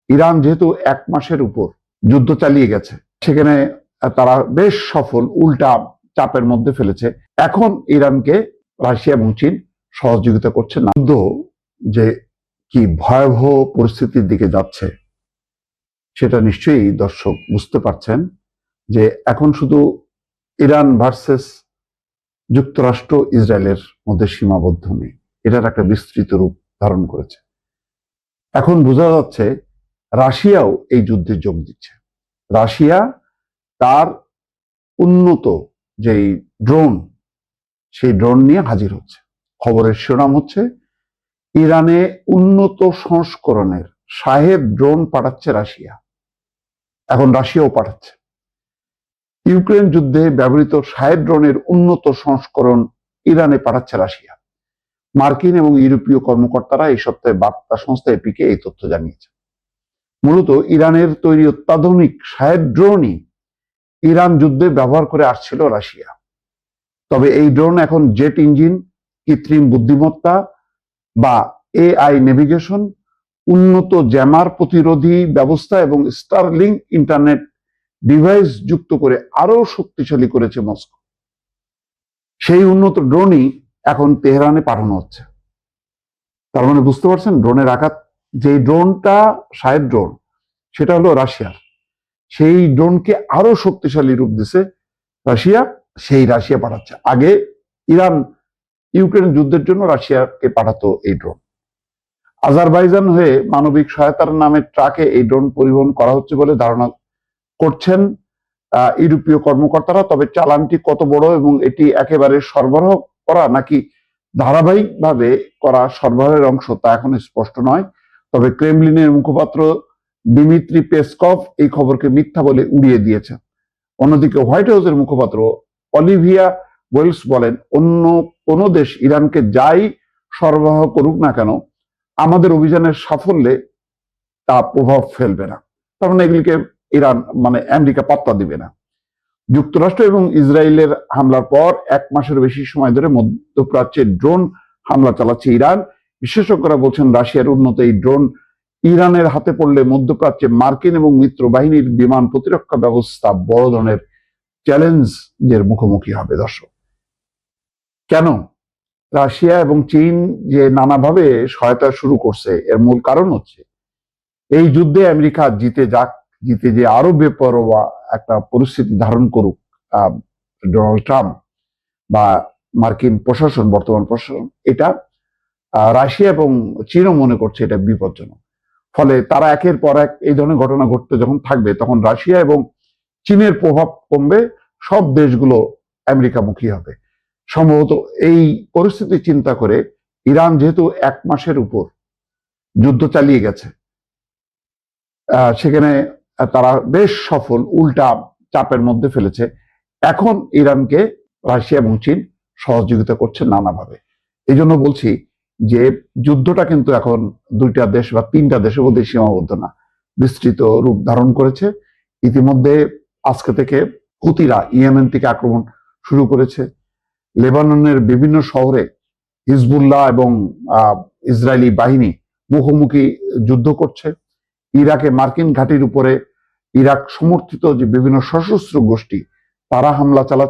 Iran যেহেতু 1 মাসের উপর যুদ্ধ চালিয়ে গেছে, সেখানে তারা বেশ সফল, উল্টা চাপের মধ্যে ফেলেছে। এখন ইরানকে রাশিয়া এবং চীন সহযোগিতা করছে না। যুদ্ধ যে কি ভয়াবহ পরিস্থিতির দিকে যাচ্ছে সেটা নিশ্চয়ই দর্শক বুঝতে পারছেন, যে এখন শুধু ইরান ভার্সেস যুক্তরাষ্ট্র ইসরায়েলের মধ্যে সীমাবদ্ধ নেই, এটার একটা বিস্তৃত রূপ ধারণ করেছে। এখন বোঝা যাচ্ছে রাশিয়াও এই যুদ্ধে যোগ দিচ্ছে। রাশিয়া তার উন্নত যেই ড্রোন, সেই ড্রোন নিয়ে হাজির হচ্ছে। খবরের শিরোনাম হচ্ছে, ইরানে উন্নত সংস্করণের শাহেদ ড্রোন পাঠাচ্ছে রাশিয়া। এখন রাশিয়াও পাঠাচ্ছে। ইউক্রেন যুদ্ধে ব্যবহৃত শাহেদ ড্রোনের উন্নত সংস্করণ ইরানে পাঠাচ্ছে রাশিয়া। মার্কিন এবং ইউরোপীয় কর্মকর্তারা এই সপ্তাহে বার্তা সংস্থা এপিকে এই তথ্য জানিয়েছে। মূলত ইরানের তৈরি অত্যাধুনিক শাহেদ ড্রোনই ইরান যুদ্ধে ব্যবহার করে আসছিল রাশিয়া। তবে এই ড্রোন এখন জেট ইঞ্জিন, কৃত্রিম বুদ্ধিমত্তা বা এআই নেভিগেশন, উন্নত জ্যামার প্রতিরোধী ব্যবস্থা এবং স্টারলিংক ইন্টারনেট ডিভাইস যুক্ত করে আরো শক্তিশালী করেছে মস্কো। সেই উন্নত ড্রোনই এখন তেহরানে পাঠানো হচ্ছে। তার মানে বুঝতে পারছেন ড্রোনের আঘাত। যে ড্রোনটা শাহেদ ড্রোন, সেটা হলো রাশিয়ার। সেই ড্রোনকে আরো শক্তিশালী রূপ দিছে রাশিয়া, সেই রাশিয়া পাঠাচ্ছে। আগে ইরান ইউক্রেন যুদ্ধের জন্য রাশিয়াকে পাঠাতো এই ড্রোন। আজারবাইজান হয়ে মানবিক সহায়তার নামে ট্রাকে এই ড্রোন পরিবহন করা হচ্ছে বলে ধারণা করছেন ইউরোপীয় কর্মকর্তারা। তবে চালানটি কত বড় এবং এটি একেবারে সরবরাহ করা নাকি ধারাবাহিকভাবে করা সরবরাহের অংশ, তা এখন স্পষ্ট নয়। তবে ক্রেমলিনের মুখপাত্র দিমিত্রি পেসকভ এই খবরকে মিথ্যা বলে উড়িয়ে দিয়েছেন। অন্যদিকে হোয়াইট হাউসের মুখপাত্র অলিভিয়া ওয়েলস বলেন, অন্য কোনো দেশ ইরানকে যাই সরবরাহ করুক না কেন, আমাদের অভিযানের সাফল্যে তা প্রভাব ফেলবে না। তার মানে এগুলিকে ইরান আমেরিকা পাত্তা দিবে না। যুক্তরাষ্ট্র এবং ইসরায়েলের হামলার পর 1 মাসের বেশি সময় ধরে মধ্যপ্রাচ্যে ড্রোন হামলা চালাচ্ছে ইরান। বিশেষজ্ঞরা বলছেন, রাশিয়ার উন্নত এই ড্রোন ইরানের হাতে পড়লে মধ্যপ্রাচ্যে মার্কিন এবং মিত্র বাহিনীর বিমান প্রতিরক্ষা ব্যবস্থা বড় ধরনের চ্যালেঞ্জের মুখোমুখি হবে। দর্শক, কেন রাশিয়া এবং চীন যে নানাভাবে সহায়তা শুরু করছে, এর মূল কারণ হচ্ছে এই যুদ্ধে আমেরিকা জিতে যে আরো বেপরোয়া একটা পরিস্থিতি ধারণ করুক ডোনাল্ড ট্রাম্প বা মার্কিন প্রশাসন, বর্তমান প্রশাসন, এটা রাশিয়া এবং চীনও মনে করছে এটা বিপজ্জনক। ফলে তারা একের পর এক এই ধরনের ঘটনা ঘটতে যখন থাকবে, তখন রাশিয়া এবং চীনের প্রভাব কমবে, সব দেশগুলো আমেরিকামুখী হবে। সম্ভবত এই পরিস্থিতি চিন্তা করে ইরান যেহেতু 1 মাসের উপর যুদ্ধ চালিয়ে গেছে, সেখানে তারা বেশ সফল, উল্টা চাপের মধ্যে ফেলেছে। এখন ইরানকে রাশিয়া এবং চীন সহযোগিতা করছে নানাভাবে। এই জন্য বলছি যে যুদ্ধটা কিন্তু এখন 2টা দেশ বা 3টা দেশের মধ্যে সীমাবদ্ধ না, বিস্তৃত রূপ ধারণ করেছে। ইতিমধ্যে আজকে থেকে হুতিরা ইয়েমেন থেকে আক্রমণ শুরু করেছে। লেবাননের বিভিন্ন শহরে হিজবুল্লাহ এবং ইসরায়েলি বাহিনী মুখোমুখি যুদ্ধ করছে। ইরাকে মার্কিন ঘাঁটির উপরে ইরাক সমর্থিত যে বিভিন্ন সশস্ত্র গোষ্ঠী, তারা হামলা চালাচ্ছে।